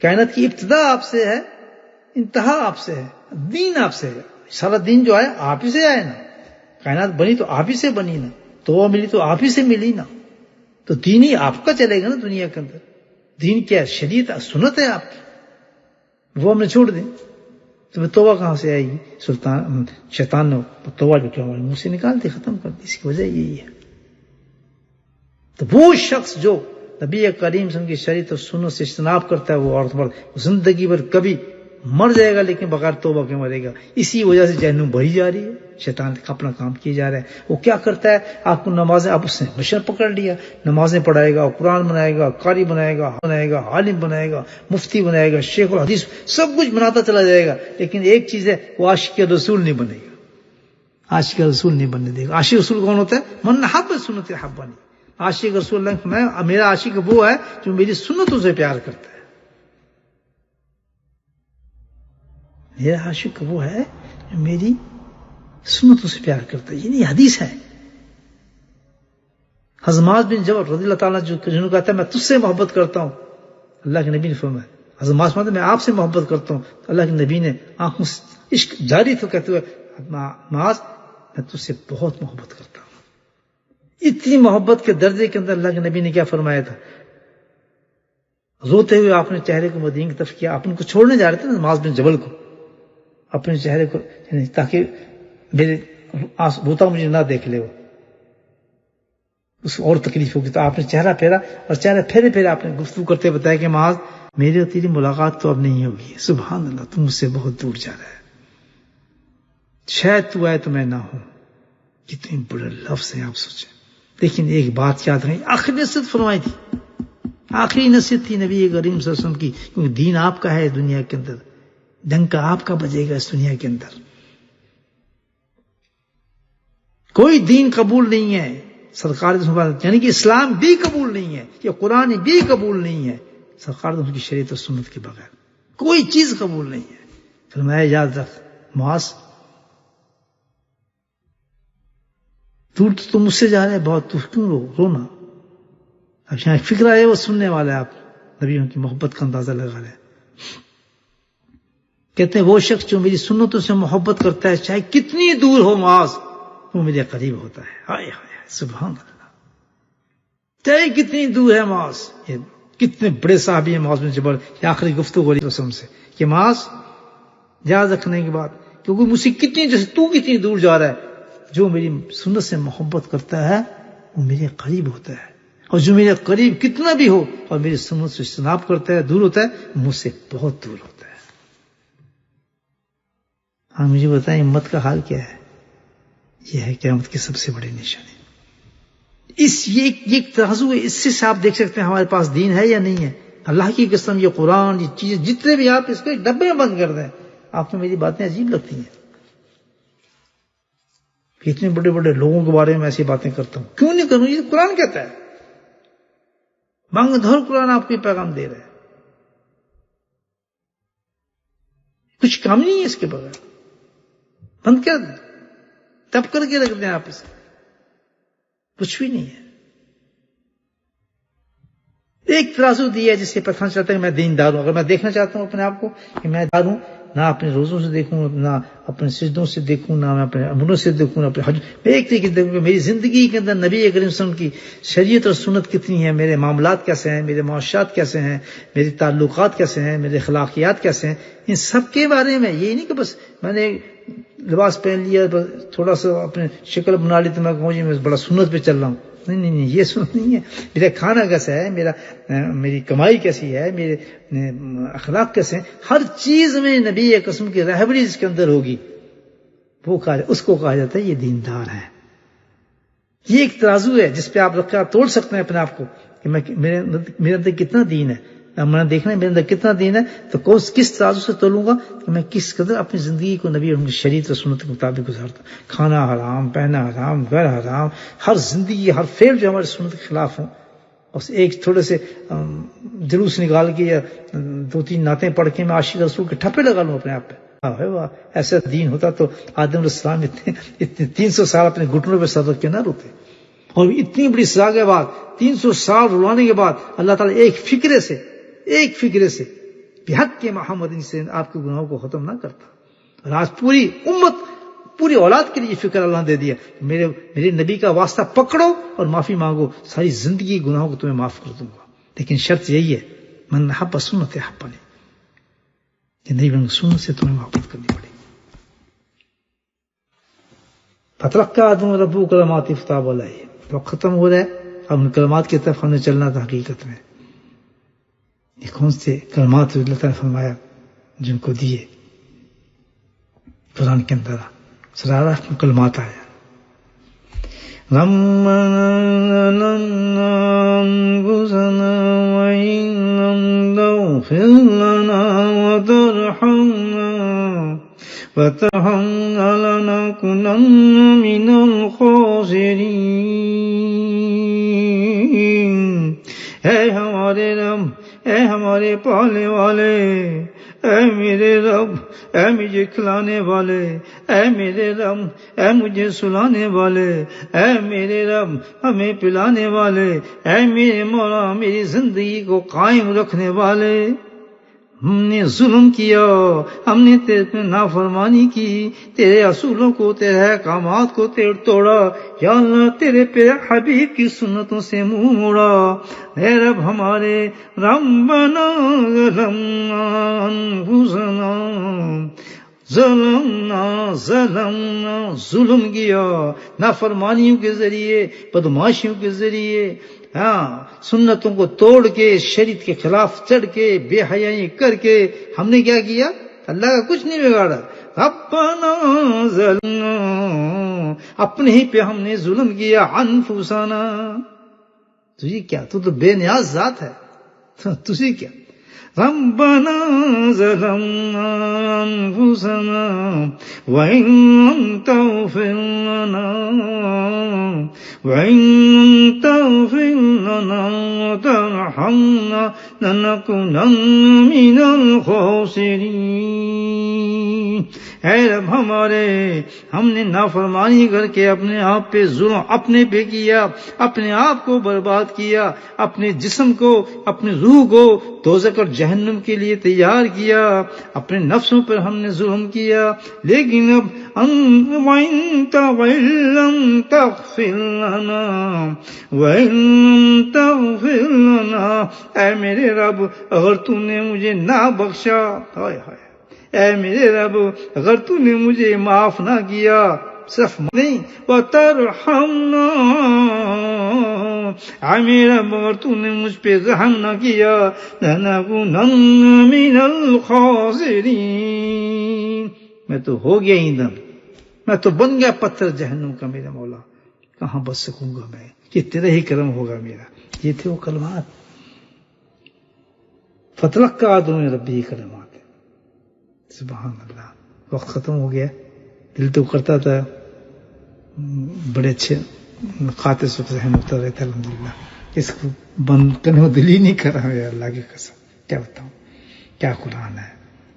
کائنات کی ابتدا آپ سے ہے، انتہا آپ سے ہے، دین آپ سے ہے. سارا دین جو آیا آپ ہی سے آئے نا، کائنات بنی تو آپ ہی سے بنی نا، تو ملی تو آپ ہی سے ملی نا. تو دین ہی آپ کا چلے گا نا دنیا کے اندر. دین کیا ہے؟ شریعت سنت ہے آپ کی، وہ ہم نے چھوڑ دیں تو توبہ کہاں سے آئے گی؟ شیطان نے توبہ جو کیا ہمارے منہ سے نکال دی، ختم کر دی. اس کی وجہ یہی ہے. تو وہ شخص جو نبی کریم صلی اللہ علیہ وسلم کی شریعت اور سنت سے اجتناب کرتا ہے، وہ عورت مرد زندگی بھر کبھی مر جائے گا لیکن بغیر توبہ کے مرے گا. اسی وجہ سے جہنم بھری جا رہی ہے. شیطان اپنا کام کیے جا رہا ہے. وہ کیا کرتا ہے؟ آپ کو نمازیں، آپ اس نے مشن پکڑ لیا، نمازیں پڑھائے گا، قرآن بنائے گا، قاری بنائے گا، عالم بنائے گا، مفتی بنائے گا، شیخ الحدیث، سب کچھ بناتا چلا جائے گا. لیکن ایک چیز ہے، وہ عاشق رسول نہیں بنے گا. عاشق رسول نہیں بننے دے گا. عاشق رسول کون ہوتا ہے؟ من حب سنت حبنی. عاشق رسول اللہ میں میرا عاشق وہ ہے جو میری سنتوں سے پیار کرتا ہے. میرا عاشق وہ ہے جو میری سنتوں سے پیار کرتا ہے. یہ حدیث ہے. حضماس بن جبر رضی اللہ تعالیٰ جنہوں کہتا ہے میں تجھ سے محبت کرتا ہوں، اللہ کے نبی نے فرمایا حضماس میں آپ سے محبت کرتا ہوں. اللہ کے نبی نے آنکھوں سے عشق جاری تھا کہتے ہوئے معاذ میں تجھ سے بہت محبت کرتا ہوں. اتنی محبت کے درجے کے اندر اللہ کے نبی نے کیا فرمایا تھا؟ روتے ہوئے آپ نے چہرے کو مدینے کی طرف کیا. آپ ان کو چھوڑنے جا رہے تھے نا معاذ بن جبل کو, اپنے چہرے کو یعنی تاکہ میرے روتا مجھے نہ دیکھ لے, وہ اس اور تکلیف ہوگی. تو آپ نے چہرہ پھیرا اور چہرہ پھیرے پھیرے آپ نے گفتگو کرتے بتایا کہ معاذ میری اور تیری ملاقات تو اب نہیں ہوگی. سبحان اللہ, تم مجھ سے بہت دور جا رہا ہے, شاید تو آئے تو میں نہ ہوں. کتنے بڑے لفظ ہیں آپ سوچیں. لیکن ایک بات یاد رکھیں, آخری نصیحت فرمائی تھی, آخری نصیحت تھی نبی کریم صلی اللہ علیہ وسلم کی, کیونکہ دین آپ کا ہے دنیا کے اندر, ڈنکا آپ کا بجے گا اس دنیا کے اندر. کوئی دین قبول نہیں ہے سرکار یعنی کہ اسلام بھی قبول نہیں ہے, یا قرآن بھی قبول نہیں ہے سرکار کی شریعت و سنت کے بغیر. کوئی چیز قبول نہیں ہے. فرمایا یاد رکھ معاذ, تو مجھ سے جا رہے بہت, تو کیوں رونا؟ اب یہاں فکر ہے وہ سننے والا ہے, آپ نبیوں کی محبت کا اندازہ لگا رہے ہیں. کہتے ہیں وہ شخص جو میری سنتوں سے محبت کرتا ہے چاہے کتنی دور ہو معاذ, وہ میرے قریب ہوتا ہے. ہائے ہائے سبحان اللہ, چاہے کتنی دور ہے معاذ. یہ کتنے بڑے صحابی ہیں معاذ بن جبل. یہ آخری گفتگو علیہ وسلم سے کہ معاذ یاد رکھنے کی بات, کیونکہ مجھ سے کتنی, جیسے تو کتنی دور جا رہا ہے, جو میری سنت سے محبت کرتا ہے وہ میرے قریب ہوتا ہے, اور جو میرے قریب کتنا بھی ہو اور میری سنت سے اجتناب کرتا ہے, دور ہوتا ہے, مجھ سے بہت دور ہوتا ہے. ہاں مجھے بتائیں امت کا حال کیا ہے؟ یہ ہے قیامت کی سب سے بڑی نشانی. یہ ترازو ہے, اس سے آپ دیکھ سکتے ہیں ہمارے پاس دین ہے یا نہیں ہے. اللہ کی قسم یہ قرآن, یہ چیزیں جتنے بھی آپ اس کو ایک ڈبے میں بند کر دیں. آپ کو میری باتیں عجیب لگتی ہیں, اتنے بڑے بڑے لوگوں کے بارے میں ایسی باتیں کرتا ہوں. کیوں نہیں کروں؟ یہ قرآن کہتا ہے, مانگ دھر قرآن آپ کو پیغام دے رہا ہے. کچھ کام نہیں ہے اس کے بغیر. بند کر دیں, تب کر کے رکھ دیں آپ اسے, کچھ بھی نہیں ہے. ایک ترازو دیا ہے جس سے پتہ چلتا ہے کہ میں دیندار ہوں. اگر میں دیکھنا چاہتا ہوں اپنے آپ کو کہ میں دار ہوں, نہ اپنے روزوں سے دیکھوں, نہ اپنے سجدوں سے دیکھوں, نہ میں اپنے عملوں سے دیکھوں, نہ اپنے حج. میں ایک طریقے سے دیکھوں کہ میری زندگی کے اندر نبی کریم صلی اللہ علیہ وسلم کی شریعت اور سنت کتنی ہے, میرے معاملات کیسے ہیں, میرے معاشرات کیسے ہیں, میرے تعلقات کیسے ہیں, میرے اخلاقیات کیسے ہیں. ان سب کے بارے میں یہ نہیں کہ بس میں نے لباس پہن لیا, تھوڑا سا اپنے شکل بنا لی تو میں کہوں جی میں بڑا سنت پہ چل رہا ہوں. نہیں, یہ سنت نہیں ہے. میرا کھانا کیسا ہے, میری کمائی کیسی ہے, میرے اخلاق کیسے ہیں, ہر چیز میں نبی قسم کی رہبری جس کے اندر ہوگی وہ اس کو کہا جاتا ہے یہ دیندار ہے. یہ ایک ترازو ہے جس پہ آپ رکھ کے آپ توڑ سکتے ہیں اپنے آپ کو کہ میرے اندر کتنا دین ہے. میں نے دیکھنا ہے میرے اندر کتنا دین ہے, تو کس ترازو سے تولوں گا کہ میں کس قدر اپنی زندگی کو نبی اور شریعت اور سنت کے مطابق گزارتا ہوں. کھانا حرام, پہنا حرام, گھر حرام, ہر زندگی ہر فعل جو ہمارے سنت کے خلاف ہوں, اور ایک تھوڑے سے جلوس نکال کے یا 2-3 نعتیں پڑھ کے میں عاشق رسول کے ٹھپے لگا لوں اپنے آپ پہ. ایسا دین ہوتا تو آدم علیہ السلام اتنے 300 سال اپنے گھٹنوں پہ سر رکھ کے نہ روتے. اور اتنی بڑی سزا کے بعد 300 سال رلانے کے بعد اللہ تعالیٰ ایک فکرے سے بحق کے محمد سے آپ کے گناہوں کو ختم نہ کرتا. اور آج پوری امت, پوری اولاد کے لیے فکر اللہ نے دے دیا, میرے نبی کا واسطہ پکڑو اور معافی مانگو, ساری زندگی گناہوں کو تمہیں معاف کر دوں گا. لیکن شرط یہی ہے من حب سنت حبنی, کہ نہیں سنت سے تمہیں محبت کرنی پڑے گی. فترقى آدم ربه کلمات فتاب علیہ. وقت ختم ہو رہا ہے, اب ان کلمات کی طرف ہمیں چلنا تھا. حقیقت میں یہ کون سے کلمات اللہ تعالیٰ نے فرمایا جن کو دیے قرآن کے اندر سرارہ کلمات آیا. وترحمنا لنكونن من الخاسرین. اے ہمارے رب, اے ہمارے پالنے والے, اے میرے رب, اے مجھے کھلانے والے, اے میرے رب, اے مجھے سلانے والے, اے میرے رب ہمیں پلانے والے, اے میرے مولا میری زندگی کو قائم رکھنے والے, ہم نے ظلم کیا، ہم نے تیرے پہ نافرمانی کی، تیرے اصولوں کو، تیرے احکامات کو توڑا، یا اللہ تیرے پہ حبیب کی سنتوں سے منہ موڑا۔ اے رب ہمارے، ربنا ظلمنا انفسنا، ظلمنا ظلم کیا نافرمانیوں کے ذریعے، بدماشیوں کے ذریعے، سنتوں کو توڑ کے، شریعت کے خلاف چڑھ کے، بے حیائی کر کے ہم نے کیا کیا؟ اللہ کا کچھ نہیں بگاڑا۔ ربنا ظلمنا، اپنے ہی پہ ہم نے ظلم کیا، انفسنا، تجھے کیا؟ تو بے نیاز ذات ہے، تجھے کیا؟ ربنا ظلمنا انفسنا وإن لم تغفر لنا وترحمنا لنكونن من الخاسرين۔ اے رب ہمارے، ہم نے نافرمانی کر کے اپنے آپ پہ ظلم اپنے پہ کیا، اپنے آپ کو برباد کیا، اپنے جسم کو، اپنے روح کو دوزخ اور جہنم کے لیے تیار کیا، اپنے نفسوں پر ہم نے ظلم کیا۔ لیکن اب وَإِن لَّمْ تَغْفِرْ لَنَا وَإِن تَغْفِرْ لَنَا، اے میرے رب اگر تو نے مجھے نہ بخشا، ہائے ہائے، اے میرے رب اگر تو نے مجھے معاف نہ کیا، صرف نہیں، وَتَرْحَمْنَا، اے میرے رب اگر تو نے مجھ پہ رحم نہ کیا، لَنَكُونَنَّ مِنَ الْخَاسِرِينَ، میں تو ہو گیا ایندھن، میں تو بن گیا پتھر جہنم کا میرا مولا، کہاں بچ سکوں گا میں؟ یہ تیرا ہی کرم ہوگا میرا۔ یہ تھے وہ کلمات، فَتَلَقَّىٰ آدَمُ مِن رَبِّهِ کلمات۔ سبحان اللہ، وقت ختم ہو گیا۔ دل تو کرتا تھا بڑے اچھے قاطع سے ہوتا رہتا، الحمدللہ اس کو بند کرنے کو دل ہی نہیں کر رہا ہے، اللہ کی قسم کیا بتاؤں، کیا قرآن ہے۔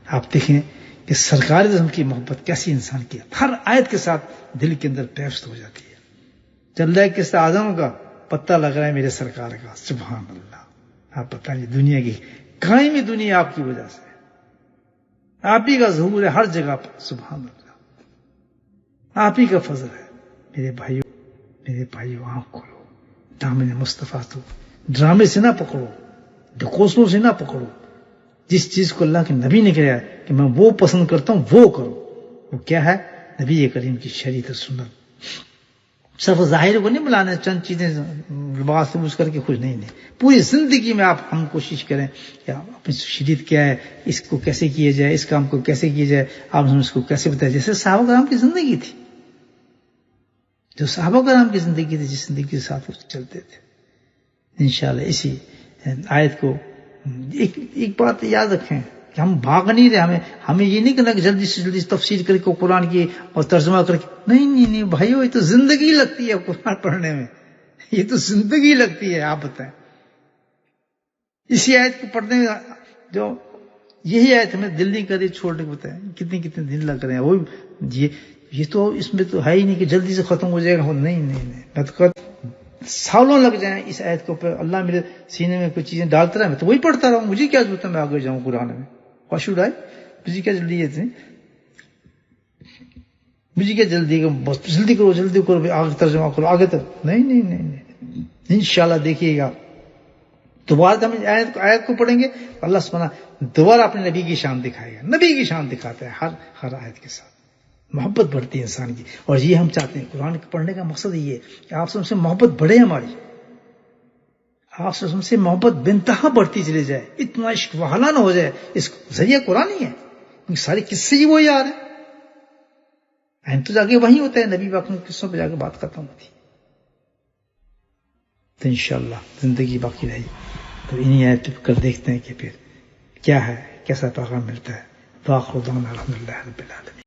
آپ دیکھیں کہ سرکار اعظم کی محبت کیسی انسان کی، ہر آیت کے ساتھ دل کے اندر پیوست ہو جاتی ہے۔ چل رہا ہے کس اعظم کا پتہ لگ رہا ہے میرے سرکار کا، سبحان اللہ۔ آپ بتائیے دنیا کی قائمی دنیا آپ کی وجہ سے، آپ ہی کا ظہور ہے ہر جگہ پر، سبحان اللہ، آپ ہی کا فضل ہے۔ میرے بھائیو آنکھ کھولو، دامن مصطفیٰ تو ڈرامے سے نہ پکڑو، ڈھکوسلوں سے نہ پکڑو۔ جس چیز کو اللہ کے نبی نے کہا کہ میں وہ پسند کرتا ہوں وہ کرو، وہ کیا ہے؟ نبی کریم کی شریعت اور سنت۔ صرف ظاہر کو نہیں بلانا، چند چیزیں لباس سے بوجھ کر کے خوش نہیں، پوری زندگی میں آپ ہم کوشش کریں کہ اپنی شریعت کیا ہے، اس کو کیسے کیا جائے، اس کام کو کیسے کیا جائے، آپ ہم اس کو کیسے بتائیں۔ جیسے صحابہ کرام کی زندگی تھی، جو صحابہ کرام کی زندگی تھی، جس زندگی کے ساتھ وہ چلتے تھے۔ انشاءاللہ اسی آیت کو ایک بات یاد رکھیں کہ ہم بھاگ نہیں رہے، ہمیں یہ نہیں کرنا کہ جلدی سے جلدی تفسیر کر کے قرآن کی اور ترجمہ کر کے، نہیں بھائیو، یہ تو زندگی لگتی ہے قرآن پڑھنے میں، یہ تو زندگی لگتی ہے۔ آپ بتائیں اسی آیت کو پڑھنے میں، جو یہی آیت ہمیں دل نہیں کر رہی چھوڑنے کو، بتائیں کتنے دن لگ رہے ہیں۔ وہ یہ تو اس میں تو ہے ہی نہیں کہ جلدی سے ختم ہو جائے گا، نہیں، میں تو سالوں لگ جائیں اس آیت کو پہ، اللہ میرے سینے میں کچھ چیزیں ڈالتا رہا، میں تو وہی پڑھتا رہا ہوں، مجھے کیا ضرورت ہے میں آگے جاؤں قرآن میں؟ شوڈ آئی، مجھے کیا جلدی ہے، مجھے کیا جلدی ہے، بس جلدی کرو آگے ترجمہ کرو آگے تک، نہیں۔ انشاءاللہ دیکھیے گا دوبارہ ہم آیت کو پڑھیں گے، اللہ سبحانہ دوبارہ اپنے نبی کی شان دکھائے گا، نبی کی شان دکھاتا ہے ہر آیت کے ساتھ، محبت بڑھتی ہے انسان کی۔ اور یہ ہم چاہتے ہیں، قرآن پڑھنے کا مقصد یہ ہے کہ آپ سے محبت بڑھے، ہماری آپ سے محبت بنتہا بڑھتی چلی جائے، اتنا عشق وہلا نہ ہو جائے۔ اس ذریعہ قرآن ہی ہے، کیونکہ سارے قصے ہی وہی آ رہے ہیں، تو جا کے وہی ہوتا ہے، نبی پاک کے قصوں پہ جا کے بات ختم ہوتی ہے۔ تو انشاءاللہ زندگی باقی رہی تو انہی آیت کر دیکھتے ہیں کہ پھر کیا ہے، کیسا پیغام ملتا ہے۔ وآخر دعوانا الحمدللہ رب العالمین۔